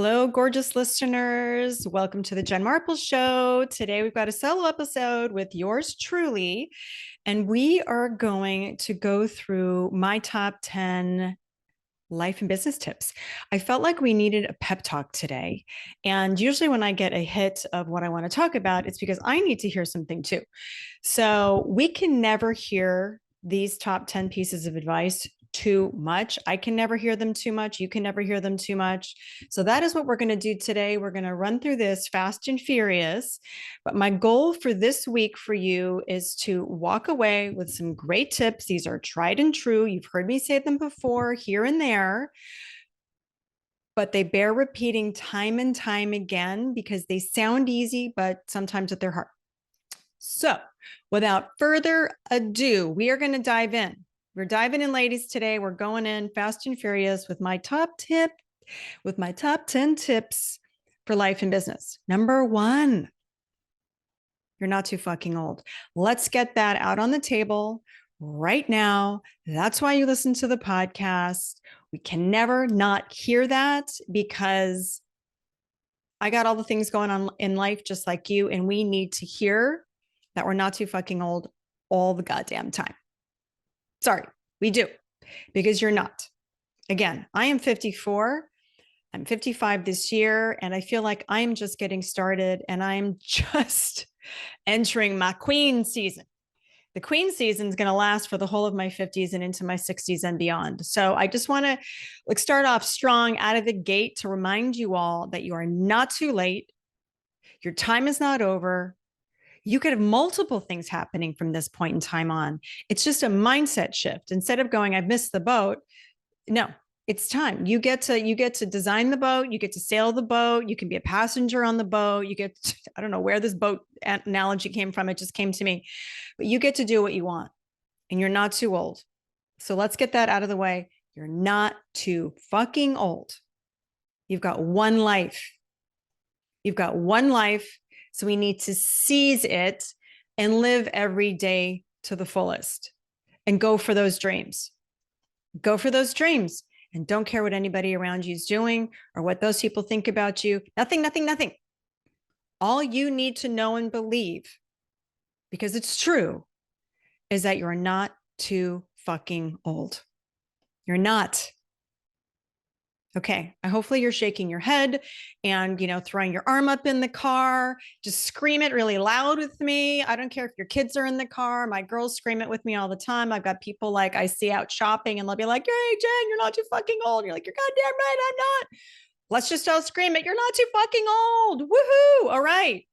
Hello, gorgeous listeners. Welcome to the Jen Marples Show. Today we've got a solo episode with yours truly, and we are going to go through my top 10 life and business tips. I felt like we needed a pep talk today. And usually when I get a hit of what I want to talk about, it's because I need to hear something too. So we can never hear these top 10 pieces of advice too much. I can never hear them too much. You can never hear them too much. So that is what we're going to do today. We're going to run through this fast and furious. But my goal for this week for you is to walk away with some great tips. These are tried and true. You've heard me say them before here and there, but they bear repeating time and time again because they sound easy, but sometimes they're hard. So without further ado, we are going to dive in. We're diving in, ladies, today. We're going in fast and furious with my top 10 tips for life and business. Number one, you're not too fucking old. Let's get that out on the table right now. That's why you listen to the podcast. We can never not hear that because I got all the things going on in life just like you, and we need to hear that we're not too fucking old all the goddamn time. Sorry, we do, because you're not. Again, I am 54. I'm 55 this year, and I feel like I'm just getting started, and I'm just entering my queen season. The queen season is going to last for the whole of my 50s and into my 60s and beyond. So I just want to start off strong out of the gate to remind you all that you are not too late. Your time is not over. You could have multiple things happening from this point in time on. It's just a mindset shift. Instead of going, I've missed the boat. No, it's time. You get to design the boat. You get to sail the boat. You can be a passenger on the boat. You get to, I don't know where this boat analogy came from. It just came to me, but you get to do what you want, and you're not too old. So let's get that out of the way. You're not too fucking old. You've got one life. You've got one life. So we need to seize it and live every day to the fullest and go for those dreams. Go for those dreams and don't care what anybody around you is doing or what those people think about you. Nothing. All you need to know and believe, because it's true, is that you're not too fucking old. You're not. Okay. Hopefully you're shaking your head and, throwing your arm up in the car. Just scream it really loud with me. I don't care if your kids are in the car. My girls scream it with me all the time. I've got people like I see out shopping and they'll be like, hey, Jen, you're not too fucking old. And you're like, you're goddamn right, I'm not. Let's just all scream it. You're not too fucking old. Woohoo. All right.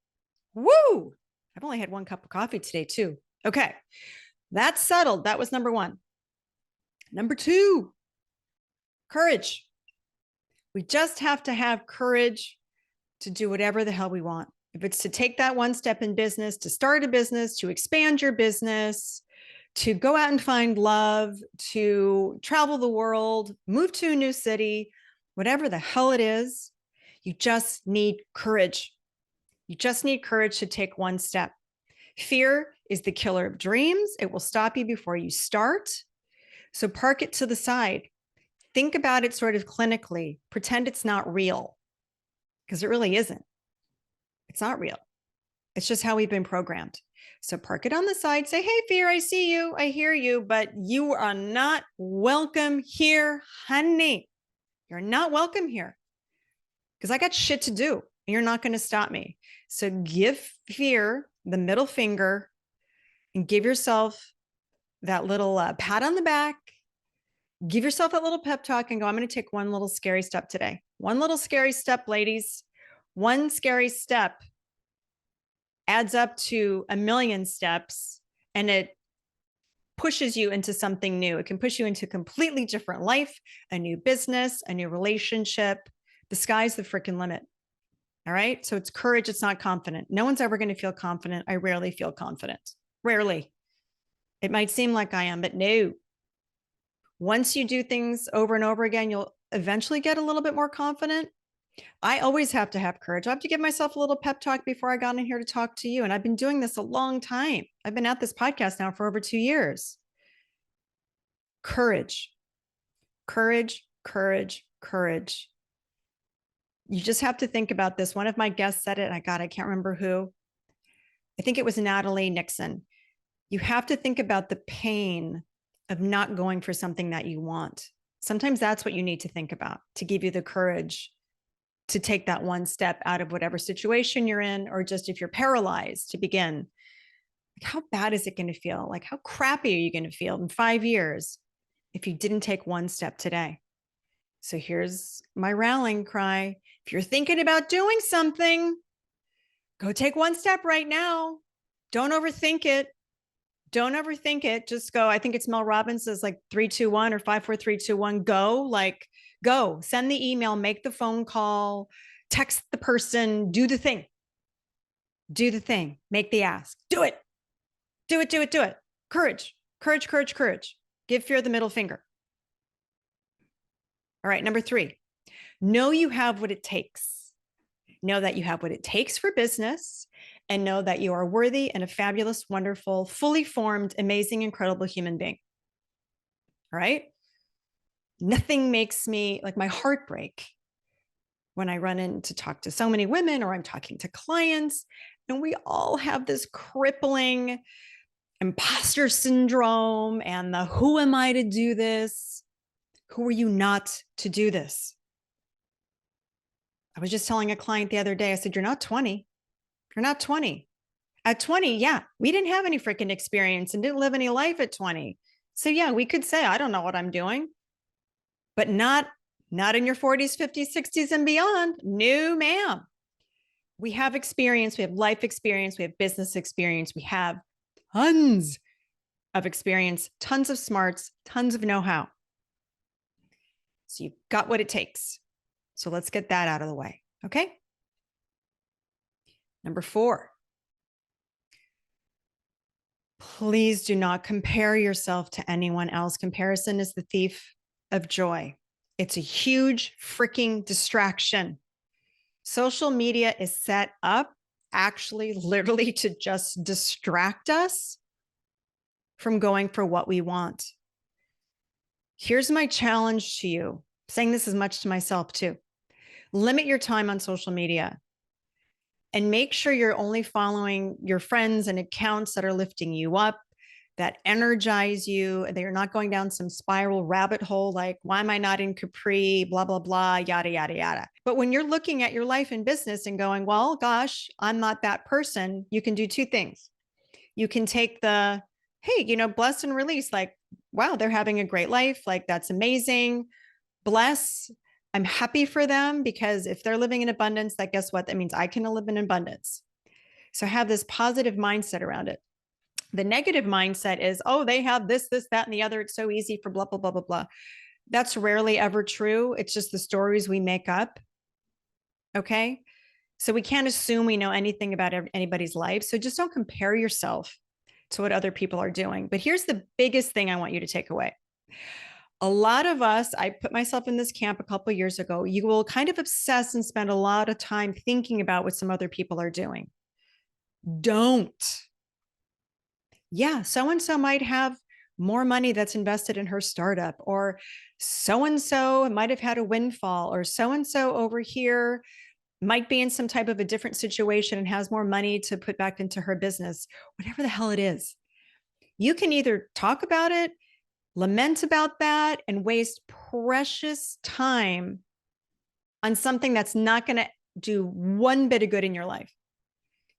Woo. I've only had one cup of coffee today too. Okay. That's settled. That was number one. Number two, courage. We just have to have courage to do whatever the hell we want. If it's to take that one step in business, to start a business, to expand your business, to go out and find love, to travel the world, move to a new city, whatever the hell it is, you just need courage. You just need courage to take one step. Fear is the killer of dreams. It will stop you before you start. So park it to the side. Think about it sort of clinically. Pretend it's not real, because it really isn't. It's not real. It's just how we've been programmed. So park it on the side. Say, hey, fear, I see you. I hear you, but you are not welcome here, honey. You're not welcome here because I got shit to do and you're not going to stop me. So give fear the middle finger and give yourself that little pat on the back. Give yourself that little pep talk and go, I'm going to take one little scary step today. One little scary step, ladies. One scary step adds up to a million steps, and it pushes you into something new. It can push you into a completely different life, a new business, a new relationship. The sky's the freaking limit. All right. So it's courage. It's not confident. No one's ever going to feel confident. I rarely feel confident. Rarely. It might seem like I am, but no. Once you do things over and over again, you'll eventually get a little bit more confident. I always have to have courage. I have to give myself a little pep talk before I got in here to talk to you. And I've been doing this a long time. I've been at this podcast now for over 2 years. Courage, courage, courage, courage. You just have to think about this. One of my guests said it. I can't remember who. I think it was Natalie Nixon. You have to think about the pain of not going for something that you want. Sometimes that's what you need to think about to give you the courage to take that one step out of whatever situation you're in, or just if you're paralyzed to begin. Like, how bad is it going to feel? Like, how crappy are you going to feel in 5 years if you didn't take one step today? So here's my rallying cry. If you're thinking about doing something, go take one step right now. Don't overthink it. Don't overthink it. Just go. I think it's Mel Robbins says like 3-2-1 or 5-4-3-2-1. Go. Like, go. Send the email, make the phone call, text the person, do the thing. Do the thing. Make the ask. Do it. Do it. Do it. Do it. Courage. Courage, courage, courage. Give fear the middle finger. All right. Number 3, know you have what it takes. Know that you have what it takes for business, and know that you are worthy and a fabulous, wonderful, fully formed, amazing, incredible human being. All right. Nothing makes me like my heart break when I run in to talk to so many women, or I'm talking to clients, and we all have this crippling imposter syndrome and the who am I to do this? Who are you not to do this? I was just telling a client the other day, I said, you're not 20. You're not 20. At 20, yeah, we didn't have any freaking experience and didn't live any life at 20. So yeah, we could say, I don't know what I'm doing, but not in your 40s, 50s, 60s, and beyond. No, ma'am. We have experience. We have life experience. We have business experience. We have tons of experience, tons of smarts, tons of know-how. So you've got what it takes. So let's get that out of the way. Okay. Number 4, please do not compare yourself to anyone else. Comparison is the thief of joy. It's a huge freaking distraction. Social media is set up actually literally to just distract us from going for what we want. Here's my challenge to you. I'm saying this as much to myself too. Limit your time on social media and make sure you're only following your friends and accounts that are lifting you up, that energize you, that you're not going down some spiral rabbit hole like, why am I not in Capri, blah, blah, blah, yada, yada, yada. But when you're looking at your life and business and going, well, gosh, I'm not that person, you can do 2 things. You can take the, hey, bless and release, like, wow, they're having a great life. Like, that's amazing. Bless. I'm happy for them, because if they're living in abundance, that guess what? That means I can live in abundance. So have this positive mindset around it. The negative mindset is, oh, they have this, that, and the other. It's so easy for blah, blah, blah, blah, blah. That's rarely ever true. It's just the stories we make up. Okay. So we can't assume we know anything about anybody's life. So just don't compare yourself to what other people are doing. But here's the biggest thing I want you to take away. A lot of us, I put myself in this camp a couple of years ago, you will kind of obsess and spend a lot of time thinking about what some other people are doing. Don't. Yeah, so-and-so might have more money that's invested in her startup, or so-and-so might have had a windfall, or so-and-so over here might be in some type of a different situation and has more money to put back into her business, whatever the hell it is. You can either talk about it, lament about that, and waste precious time on something that's not going to do one bit of good in your life.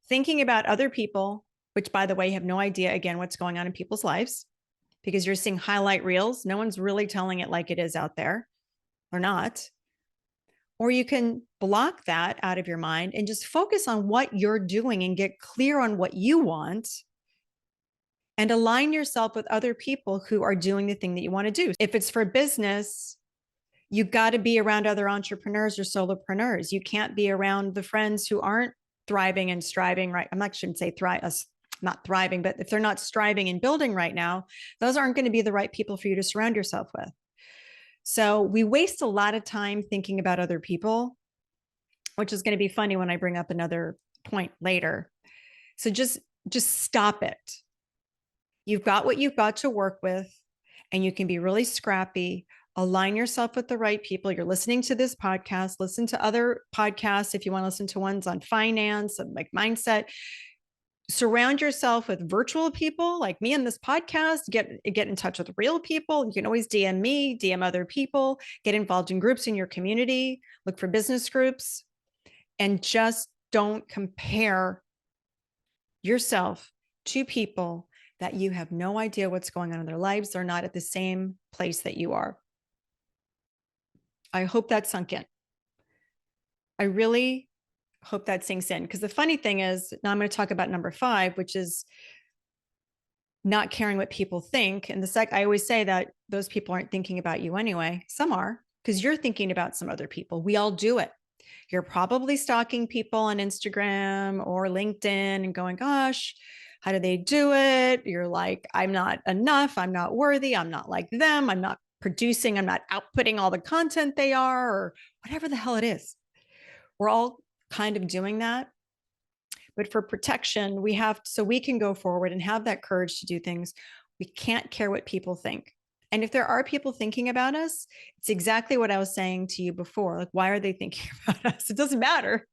Thinking about other people, which, by the way, have no idea, again, what's going on in people's lives, because you're seeing highlight reels. No one's really telling it like it is out there, or not. Or you can block that out of your mind and just focus on what you're doing and get clear on what you want, and align yourself with other people who are doing the thing that you want to do. If it's for business, you've got to be around other entrepreneurs or solopreneurs. You can't be around the friends who aren't thriving and striving, right? I shouldn't say not thriving, but if they're not striving and building right now, those aren't going to be the right people for you to surround yourself with. So we waste a lot of time thinking about other people, which is going to be funny when I bring up another point later. So just stop it. You've got what you've got to work with, and you can be really scrappy. Align yourself with the right people. You're listening to this podcast, listen to other podcasts if you want to listen to ones on finance and like mindset. Surround yourself with virtual people like me in this podcast. Get in touch with real people. You can always DM me, DM other people, get involved in groups in your community, look for business groups, and just don't compare yourself to people that you have no idea what's going on in their lives. They're not at the same place that you are. I hope that sunk in. I really hope that sinks in, because the funny thing is, now I'm going to talk about number 5, which is not caring what people think. And I always say that those people aren't thinking about you anyway. Some are, because you're thinking about some other people. We all do it. You're probably stalking people on Instagram or LinkedIn and going, gosh, how do they do it? You're like, I'm not enough. I'm not worthy. I'm not like them. I'm not producing. I'm not outputting all the content they are, or whatever the hell it is. We're all kind of doing that. But for protection, so we can go forward and have that courage to do things. We can't care what people think. And if there are people thinking about us, it's exactly what I was saying to you before. Like, why are they thinking about us? It doesn't matter.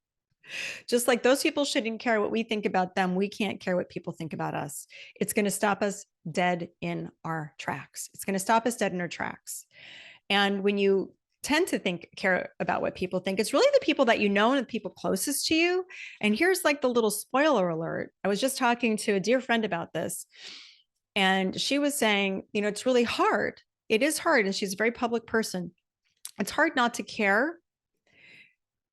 Just like those people shouldn't care what we think about them, we can't care what people think about us. It's going to stop us dead in our tracks. It's going to stop us dead in our tracks. And when you tend to care about what people think, it's really the people that you know and the people closest to you. And here's like the little spoiler alert. I was just talking to a dear friend about this, and she was saying, it's really hard. It is hard. And she's a very public person. It's hard not to care.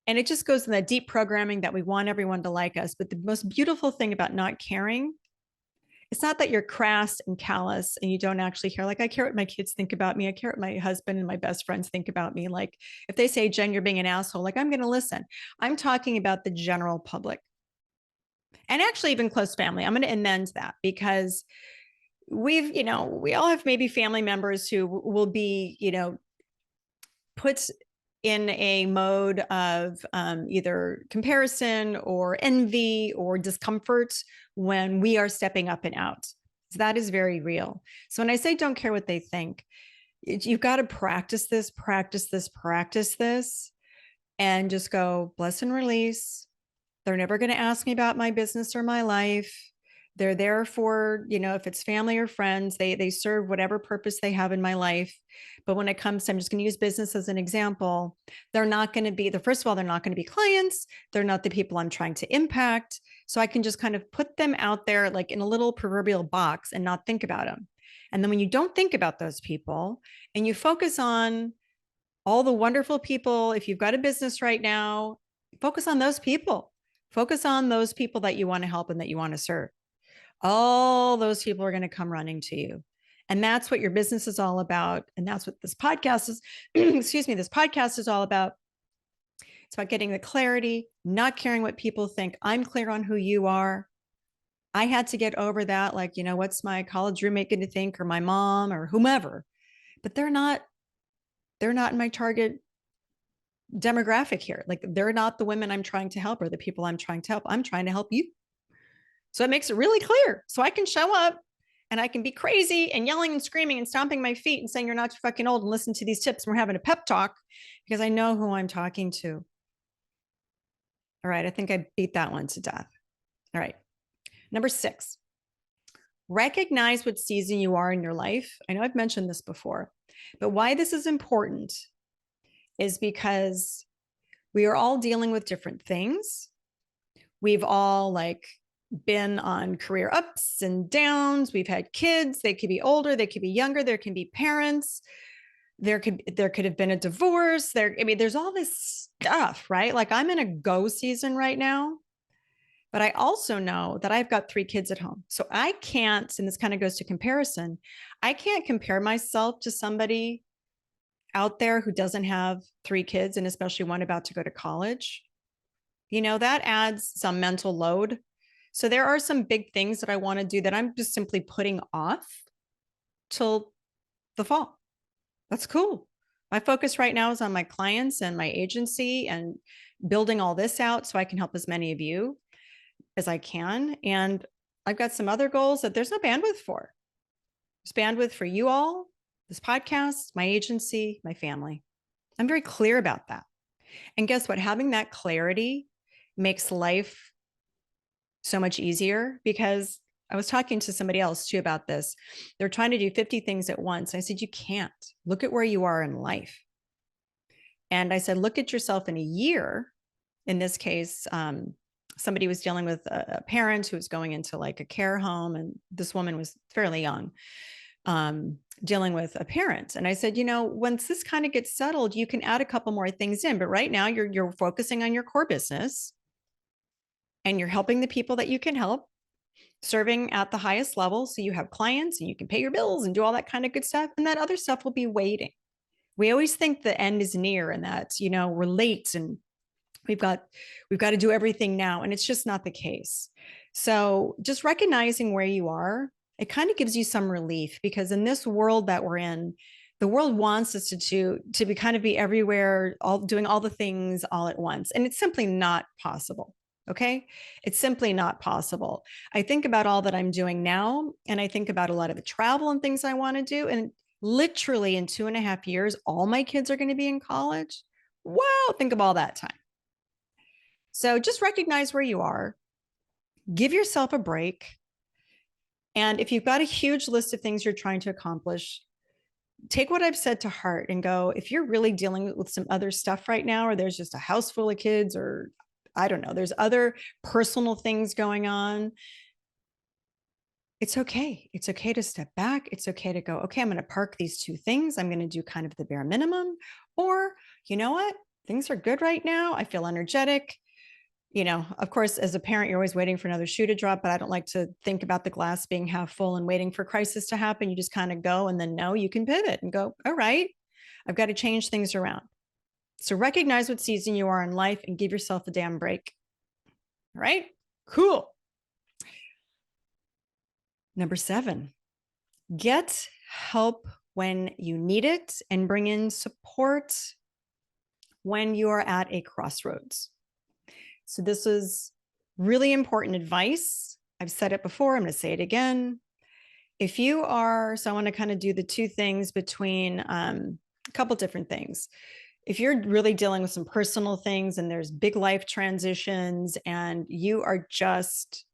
And it just goes in that deep programming that we want everyone to like us. But the most beautiful thing about not caring, it's not that you're crass and callous and you don't actually care. Like, I care what my kids think about me. I care what my husband and my best friends think about me. Like, if they say, Jen, you're being an asshole, like, I'm going to listen. I'm talking about the general public, and actually even close family. I'm going to amend that, because we all have maybe family members who will be, put in a mode of either comparison or envy or discomfort when we are stepping up and out. So that is very real. So when I say don't care what they think, you've got to practice this, and just go bless and release. They're never going to ask me about my business or my life. They're there for, if it's family or friends, they serve whatever purpose they have in my life. But when it comes to, I'm just going to use business as an example, they're not going to be, first of all, they're not going to be clients. They're not the people I'm trying to impact. So I can just kind of put them out there like in a little proverbial box and not think about them. And then when you don't think about those people and you focus on all the wonderful people, if you've got a business right now, focus on those people. Focus on those people that you want to help and that you want to serve. All those people are going to come running to you. And that's what your business is all about. And that's what this podcast is, this podcast is all about. It's about getting the clarity, not caring what people think. I'm clear on who you are. I had to get over that. Like, what's my college roommate going to think, or my mom or whomever, but they're not in my target demographic here. Like, they're not the women I'm trying to help or the people I'm trying to help. I'm trying to help you. So it makes it really clear. So I can show up and I can be crazy and yelling and screaming and stomping my feet and saying, you're not too fucking old, and listen to these tips. And we're having a pep talk because I know who I'm talking to. All right. I think I beat that one to death. All right. Number 6, recognize what season you are in your life. I know I've mentioned this before, but why this is important is because we are all dealing with different things. We've all been on career ups and downs. We've had kids. They could be older. They could be younger. There can be parents. There could have been a divorce. There's all this stuff, right? Like, I'm in a go season right now, but I also know that I've got 3 kids at home. So I can't, and this kind of goes to comparison, I can't compare myself to somebody out there who doesn't have 3 kids, and especially one about to go to college. That adds some mental load. So there are some big things that I want to do that I'm just simply putting off till the fall. That's cool. My focus right now is on my clients and my agency and building all this out so I can help as many of you as I can. And I've got some other goals that there's no bandwidth for. There's bandwidth for you all, This podcast, my agency, my family. I'm very clear about that. And guess what? Having that clarity makes life so much easier, because I was talking to somebody else too about this. They're trying to do 50 things at once. I said, you can't. Look at where you are in life. And I said, look at yourself in a year. In this case, somebody was dealing with a parent who was going into like a care home, and this woman was fairly young, dealing with a parent. And I said, once this kind of gets settled, you can add a couple more things in. But right now, you're focusing on your core business, and you're helping the people that you can help, serving at the highest level, so you have clients and you can pay your bills and do all that kind of good stuff. And that other stuff will be waiting. We always think the end is near and that, we're late and we've got to do everything now. And it's just not the case. So just recognizing where you are, it kind of gives you some relief, because in this world that we're in, the world wants us to be kind of be everywhere, all doing all the things all at once. And it's simply not possible. Okay. It's simply not possible. I think about all that I'm doing now, and I think about a lot of the travel and things I want to do. And literally in 2.5 years, all my kids are going to be in college. Wow. Think of all that time. So just recognize where you are, give yourself a break. And if you've got a huge list of things you're trying to accomplish, take what I've said to heart and go, if you're really dealing with some other stuff right now, or there's just a house full of kids, or I don't know, there's other personal things going on, it's okay. It's okay to step back. It's okay to go, okay, I'm going to park these two things. I'm going to do kind of the bare minimum. Or, you know what? Things are good right now. I feel energetic. Of course, as a parent, you're always waiting for another shoe to drop, but I don't like to think about the glass being half full and waiting for crisis to happen. You just kind of go, and then you can pivot and go, all right, I've got to change things around. So recognize what season you are in life and give yourself a damn break. All right, cool. Number 7, get help when you need it and bring in support when you are at a crossroads. So this is really important advice. I've said it before. I'm going to say it again. If you are, so I want to kind of do the two things between a couple different things. If you're really dealing with some personal things and there's big life transitions and you are just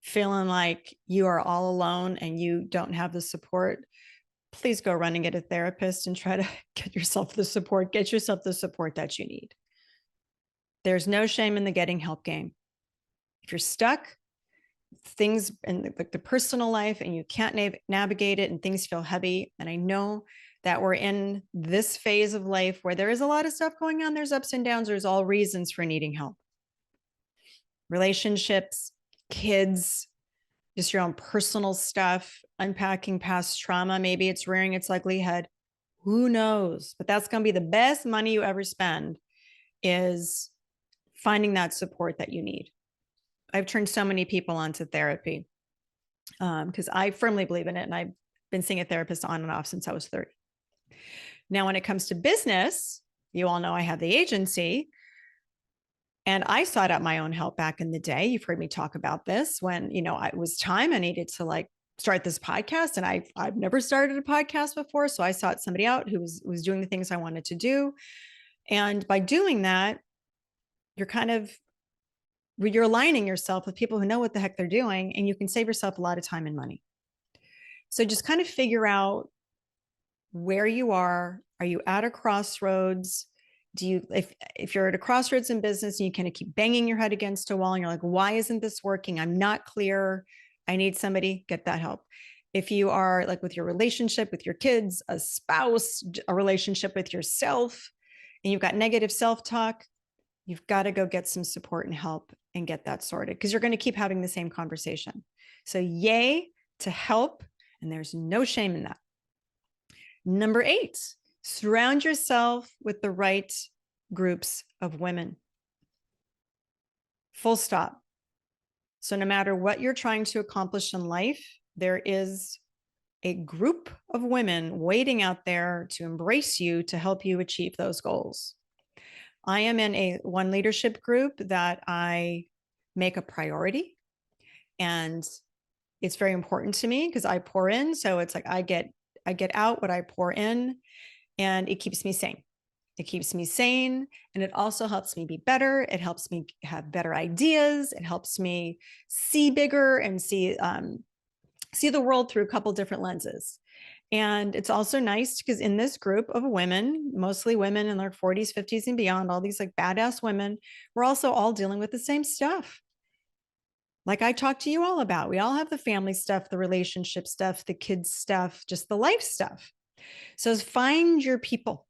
feeling like you are all alone and you don't have the support, please go run and get a therapist and try to get yourself the support that you need. There's no shame in the getting help game. If you're stuck, things in the personal life and you can't navigate it and things feel heavy, and I know that we're in this phase of life where there is a lot of stuff going on, there's ups and downs, there's all reasons for needing help. Relationships, kids, just your own personal stuff, unpacking past trauma, maybe it's rearing its ugly head. Who knows? But that's going to be the best money you ever spend, is finding that support that you need. I've turned so many people onto therapy because I firmly believe in it. And I've been seeing a therapist on and off since I was 30. Now, when it comes to business, you all know I have the agency, and I sought out my own help back in the day. You've heard me talk about this when, it was time I needed to start this podcast, and I've never started a podcast before. So I sought somebody out who was doing the things I wanted to do. And by doing that, you're aligning yourself with people who know what the heck they're doing, and you can save yourself a lot of time and money. So just kind of figure out where you are. Are you at a crossroads? If you're at a crossroads in business and you kind of keep banging your head against a wall and you're like, why isn't this working? I'm not clear. I need somebody, get that help. If you are like with your relationship with your kids, a spouse, a relationship with yourself, and you've got negative self-talk, you've got to go get some support and help and get that sorted, because you're going to keep having the same conversation. So yay to help. And there's no shame in that. Number 8, surround yourself with the right groups of women. Full stop. So no matter what you're trying to accomplish in life, there is a group of women waiting out there to embrace you, to help you achieve those goals. I am in one leadership group that I make a priority, and it's very important to me because I pour in. So it's like I get I get out what I pour in, and it keeps me sane. It keeps me sane. And it also helps me be better. It helps me have better ideas. It helps me see bigger and see the world through a couple different lenses. And it's also nice because in this group of women, mostly women in their 40s, 50s, and beyond, all these like badass women, we're also all dealing with the same stuff. Like I talked to you all about, we all have the family stuff, the relationship stuff, the kids stuff, just the life stuff. So find your people.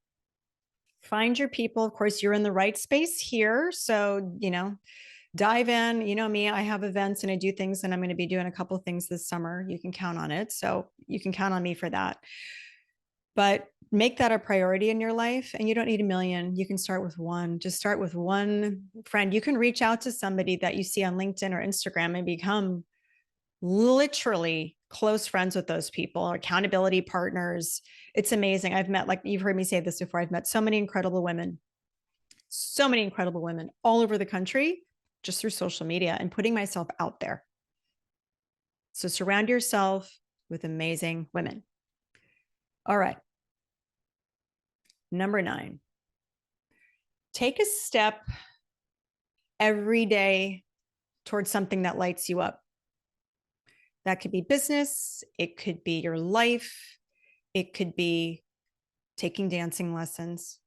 Find your people. Of course, you're in the right space here. So, dive in. You know me, I have events and I do things, and I'm going to be doing a couple of things this summer. You can count on it. So you can count on me for that. But make that a priority in your life. And you don't need a million. You can start with one. Just start with one friend. You can reach out to somebody that you see on LinkedIn or Instagram and become literally close friends with those people, or accountability partners. It's amazing. I've met, like you've heard me say this before, I've met so many incredible women all over the country just through social media and putting myself out there. So surround yourself with amazing women. All right. Number 9, take a step every day towards something that lights you up. That could be business. It could be your life. It could be taking dancing lessons.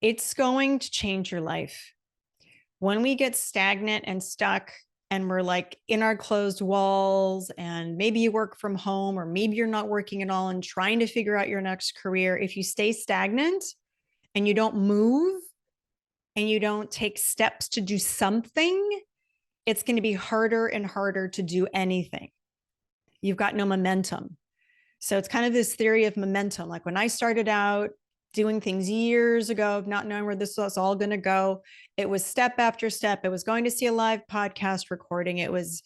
It's going to change your life. When we get stagnant and stuck and we're like in our closed walls, and maybe you work from home, or maybe you're not working at all and trying to figure out your next career, if you stay stagnant and you don't move and you don't take steps to do something, it's going to be harder and harder to do anything. You've got no momentum. So it's kind of this theory of momentum. Like when I started out doing things years ago, not knowing where this was all going to go, it was step after step. It was going to see a live podcast recording. It was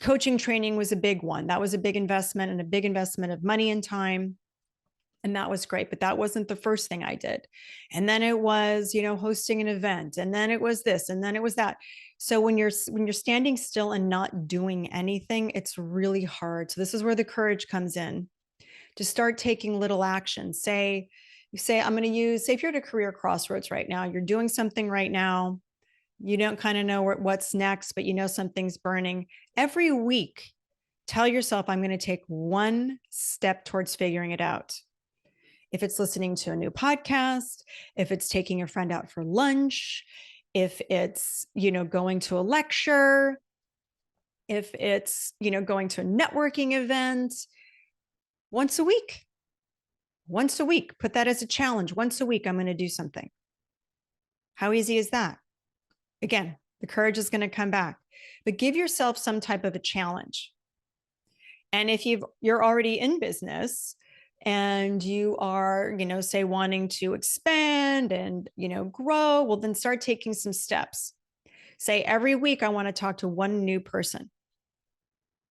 coaching training was a big one. That was a big investment, and a big investment of money and time. And that was great, but that wasn't the first thing I did. And then it was, hosting an event, and then it was this, and then it was that. So when you're standing still and not doing anything, it's really hard. So this is where the courage comes in, to start taking little action. Say if you're at a career crossroads right now, you're doing something right now, you don't kind of know what's next, but something's burning. Every week, tell yourself, I'm going to take one step towards figuring it out. If it's listening to a new podcast, if it's taking a friend out for lunch, if it's, going to a lecture, if it's, going to a networking event, once a week, put that as a challenge. Once a week, I'm going to do something. How easy is that? Again, the courage is going to come back, but give yourself some type of a challenge. And if you're already in business, and you are, say wanting to expand and, grow, well, then start taking some steps. Say every week, I want to talk to one new person.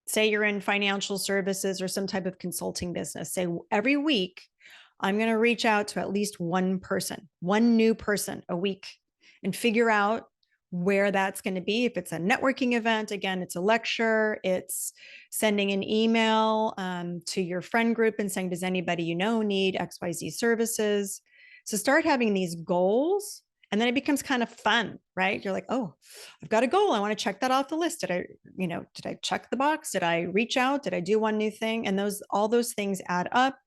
Say you're in financial services or some type of consulting business. Say every week, I'm going to reach out to at least one new person a week, and figure out where that's going to be. If it's a networking event, again, it's a lecture, it's sending an email to your friend group and saying, does anybody need XYZ services? So start having these goals, and then it becomes kind of fun, right? You're like, oh, I've got a goal. I want to check that off the list. Did I check the box? Did I reach out? Did I do one new thing? And all those things add up.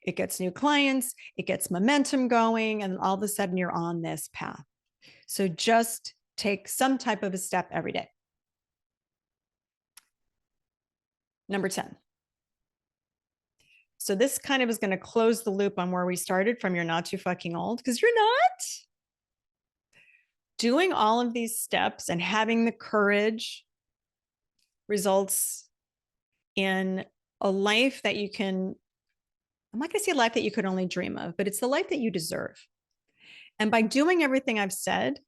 It gets new clients, it gets momentum going, and all of a sudden you're on this path. So just take some type of a step every day. Number 10. So this kind of is going to close the loop on where we started from. You're not too fucking old, because you're not. Doing all of these steps and having the courage results in a life that you can, I'm not going to say a life that you could only dream of, but it's the life that you deserve. And by doing everything I've said,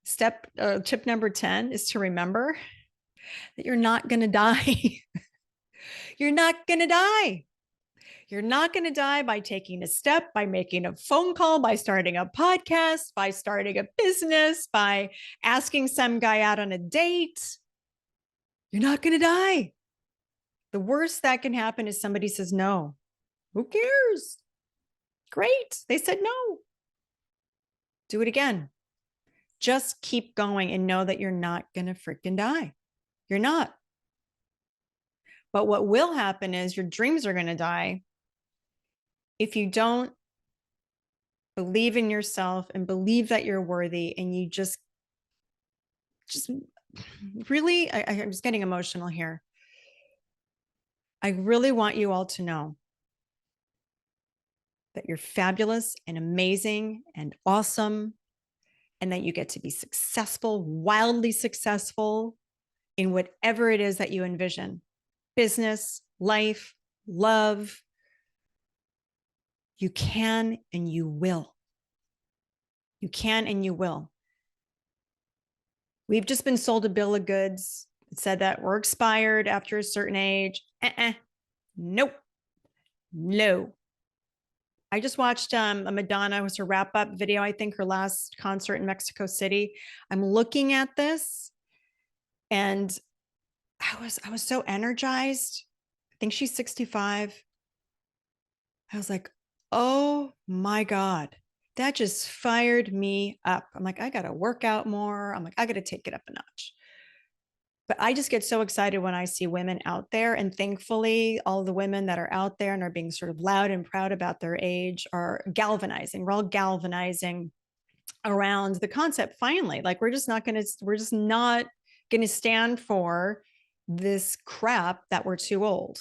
tip number 10 is to remember that you're not going to die. You're not going to die. You're not going to die by taking a step, by making a phone call, by starting a podcast, by starting a business, by asking some guy out on a date. You're not going to die. The worst that can happen is somebody says no. Who cares? Great. They said no. Do it again. Just keep going and know that you're not going to freaking die. You're not. But what will happen is your dreams are going to die if you don't believe in yourself and believe that you're worthy, and you just really, I'm just getting emotional here. I really want you all to know that you're fabulous and amazing and awesome, and that you get to be successful, wildly successful in whatever it is that you envision. Business, life, love. You can and you will. You can and you will. We've just been sold a bill of goods. It said that we're expired after a certain age. Nope. No. I just watched a Madonna, it was her wrap up video, I think her last concert in Mexico City. I'm looking at this and I was so energized. I think she's 65. I was like, oh my God, that just fired me up. I'm like, I got to work out more. I'm like, I got to take it up a notch. But I just get so excited when I see women out there. And thankfully, all the women that are out there and are being sort of loud and proud about their age are galvanizing. We're all galvanizing around the concept finally. Like we're just not going to stand for this crap that we're too old.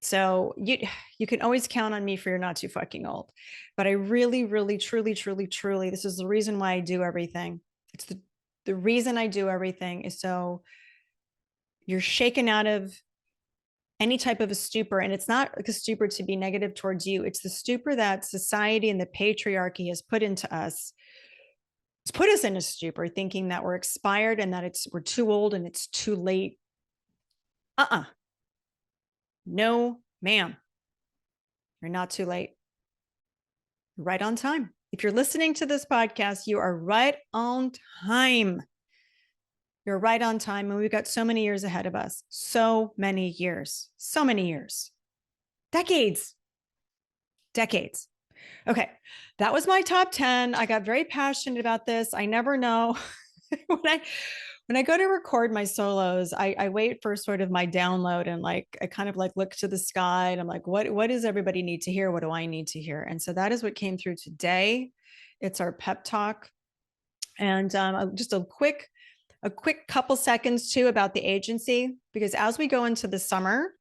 So you can always count on me for you're not too fucking old. But I really, really, truly, truly, truly, this is the reason why I do everything. It's the reason I do everything is so you're shaken out of any type of a stupor. And it's not like a stupor to be negative towards you. It's the stupor that society and the patriarchy has put into us. It's put us in a stupor thinking that we're expired and that we're too old and it's too late. No, ma'am. You're not too late. You're right on time. If you're listening to this podcast, you are right on time. You're right on time. And we've got so many years ahead of us. So many years. So many years. Decades. Decades. Okay. That was my top 10. I got very passionate about this. I never know. when I go to record my solos, I wait for sort of my download and like I kind of like look to the sky and I'm like, what does everybody need to hear? What do I need to hear? And so that is what came through today. It's our pep talk. And just a quick couple seconds too about the agency, because as we go into the summer,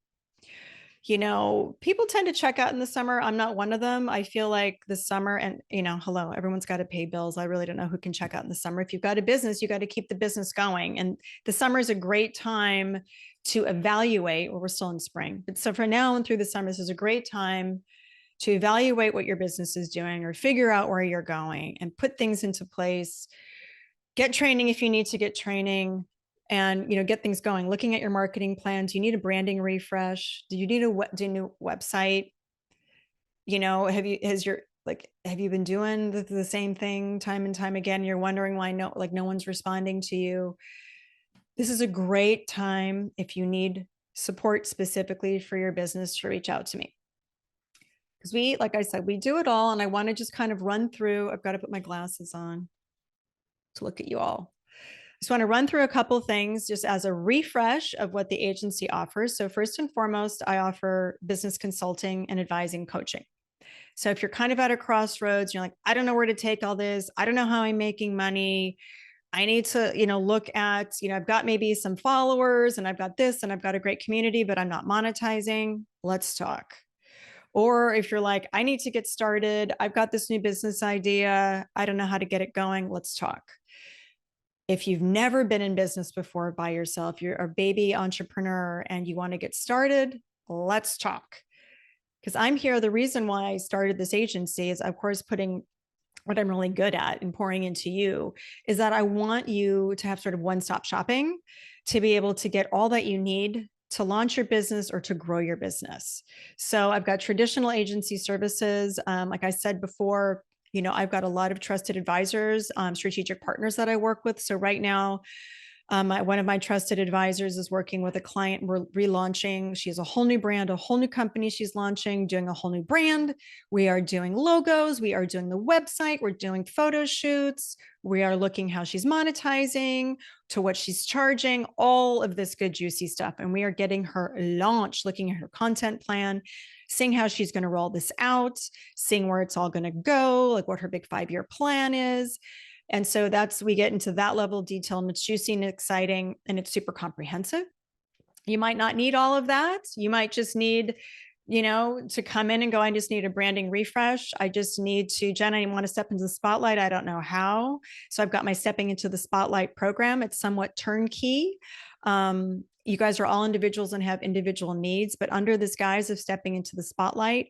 you know, people tend to check out in the summer. I'm not one of them. I feel like the summer and, you know, hello, everyone's got to pay bills. I really don't know who can check out in the summer. If you've got a business, you got to keep the business going. And the summer is a great time to evaluate, well, we're still in spring. But so for now and through the summer, this is a great time to evaluate what your business is doing or figure out where you're going and put things into place. Get training if you need to get training. And, you know, get things going, looking at your marketing plans. You need a branding refresh. Do you need a new website? You know, have you been doing the same thing time and time again? You're wondering why no one's responding to you. This is a great time if you need support specifically for your business to reach out to me. Because like I said, we do it all. And I want to just kind of run through, I've got to put my glasses on to look at you all. Just want to run through a couple of things just as a refresh of what the agency offers. So first and foremost, I offer business consulting and advising coaching. So if you're kind of at a crossroads, you're like, I don't know where to take all this. I don't know how I'm making money. I need to, you know, look at, you know, I've got maybe some followers and I've got this and I've got a great community, but I'm not monetizing. Let's talk. Or if you're like, I need to get started. I've got this new business idea. I don't know how to get it going. Let's talk. If you've never been in business before by yourself, you're a baby entrepreneur and you want to get started, let's talk. Because I'm here. The reason why I started this agency is, of course, putting what I'm really good at and pouring into you is that I want you to have sort of one-stop shopping to be able to get all that you need to launch your business or to grow your business. So I've got traditional agency services. Like I said before, you know, I've got a lot of trusted advisors, strategic partners that I work with. So right now, One of my trusted advisors is working with a client. We're relaunching. She has a whole new brand, a whole new company she's launching, doing a whole new brand. We are doing logos. We are doing the website. We're doing photo shoots. We are looking how she's monetizing, to what she's charging, all of this good, juicy stuff. And we are getting her launched, looking at her content plan, seeing how she's going to roll this out, seeing where it's all going to go, like what her big 5-year plan is. And so we get into that level of detail, and it's juicy and exciting, and it's super comprehensive. You might not need all of that. You might just need, to come in and go, I just need a branding refresh. I just need to, Jen, I want to step into the spotlight. I don't know how. So I've got my stepping into the spotlight program. It's somewhat turnkey. You guys are all individuals and have individual needs, but under this guise of stepping into the spotlight,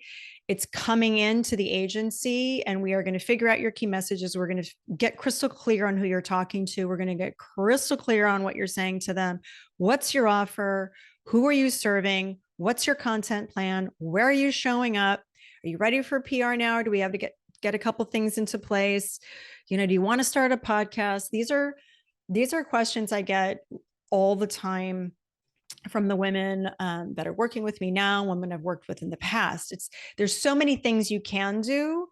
it's coming into the agency, and we are going to figure out your key messages. We're going to get crystal clear on who you're talking to. We're going to get crystal clear on what you're saying to them. What's your offer? Who are you serving? What's your content plan? Where are you showing up? Are you ready for PR now? Or do we have to get a couple things into place? Do you want to start a podcast? These are questions I get all the time from the women that are working with me now, women I've worked with in the past. There's so many things you can do,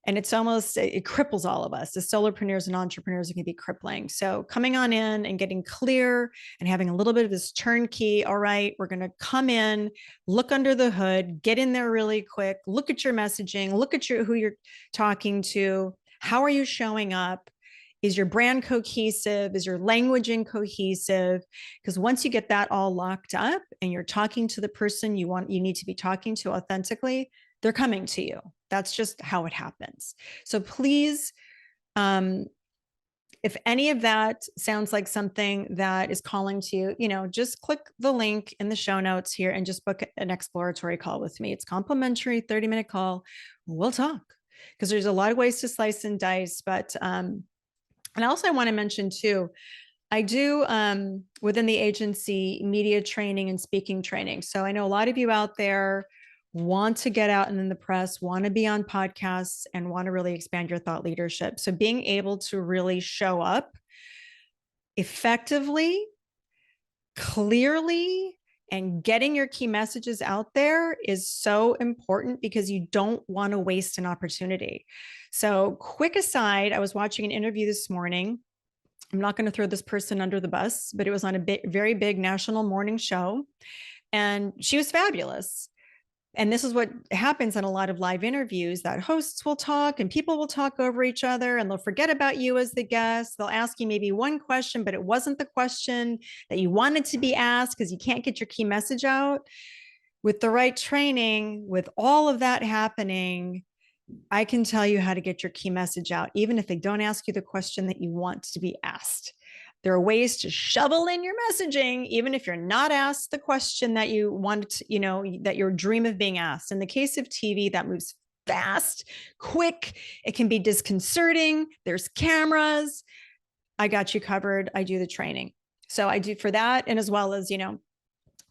and it cripples all of us as solopreneurs and entrepreneurs. It can be crippling. So coming on in and getting clear and having a little bit of this turnkey. All right, we're going to come in, look under the hood, get in there really quick, look at your messaging, look at who you're talking to. How are you showing up? Is your brand cohesive? Is your languaging cohesive? Because once you get that all locked up and you're talking to the person you need to be talking to authentically, they're coming to you. That's just how it happens. So please, if any of that sounds like something that is calling to you, just click the link in the show notes here and just book an exploratory call with me. It's complimentary, 30-minute call. We'll talk, because there's a lot of ways to slice and dice, but and also I want to mention too, I do within the agency media training and speaking training. So I know a lot of you out there want to get out and in the press, want to be on podcasts, and want to really expand your thought leadership. So being able to really show up effectively, clearly, and getting your key messages out there is so important, because you don't want to waste an opportunity. So quick aside, I was watching an interview this morning. I'm not going to throw this person under the bus, but it was on a very big national morning show, and she was fabulous. And this is what happens in a lot of live interviews, that hosts will talk and people will talk over each other, and they'll forget about you as the guest. They'll ask you maybe one question, but it wasn't the question that you wanted to be asked, because you can't get your key message out. With the right training, with all of that happening, I can tell you how to get your key message out, even if they don't ask you the question that you want to be asked. There are ways to shovel in your messaging, even if you're not asked the question that you want, that your dream of being asked. In the case of TV, that moves fast, quick. It can be disconcerting. There's cameras. I got you covered. I do the training. So I do for that. And as well as,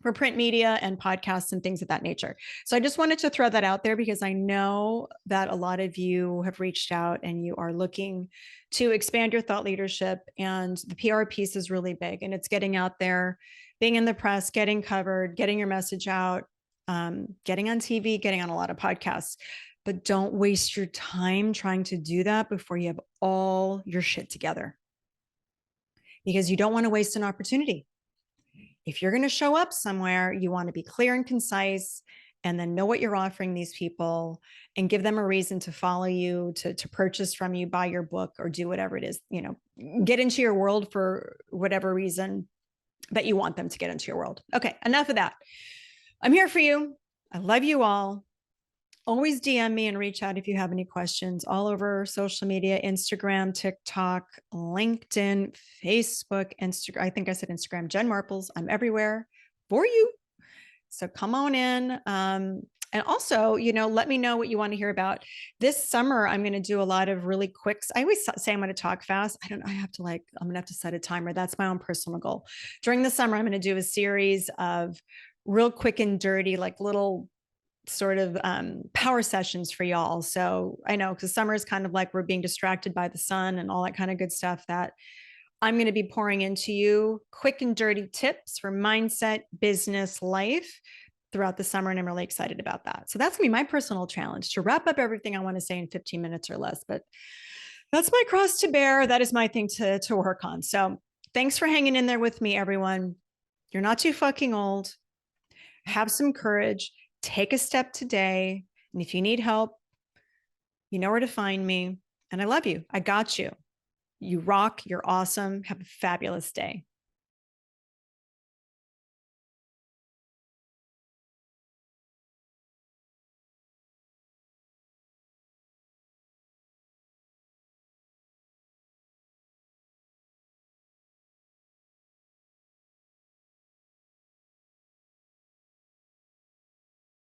for print media and podcasts and things of that nature. So I just wanted to throw that out there, because I know that a lot of you have reached out and you are looking to expand your thought leadership, and the PR piece is really big, and it's getting out there, being in the press, getting covered, getting your message out, getting on TV, getting on a lot of podcasts. But don't waste your time trying to do that before you have all your shit together, because you don't want to waste an opportunity. If you're going to show up somewhere, you want to be clear and concise, and then know what you're offering these people, and give them a reason to follow you, to purchase from you, buy your book, or do whatever it is, get into your world for whatever reason that you want them to get into your world. Okay, enough of that. I'm here for you. I love you all. Always DM me and reach out if you have any questions, all over social media, Instagram, TikTok, LinkedIn, Facebook, Instagram. I think I said Instagram, jenmarples. I'm everywhere for you. So come on in. And also, let me know what you want to hear about. This summer, I'm going to do a lot of really quick. I always say I'm going to talk fast. I'm going to have to set a timer. That's my own personal goal. During the summer, I'm going to do a series of real quick and dirty, like little sort of power sessions for y'all. So I know, because summer is kind of like we're being distracted by the sun and all that kind of good stuff, that I'm going to be pouring into you quick and dirty tips for mindset, business, life throughout the summer. And I'm really excited about that. So that's going to be my personal challenge to wrap up everything I want to say in 15 minutes or less. But that's my cross to bear. That is my thing to work on. So thanks for hanging in there with me, everyone. You're not too fucking old. Have some courage. Take a step today. And if you need help, you know where to find me. And I love you. I got you. You rock. You're awesome. Have a fabulous day.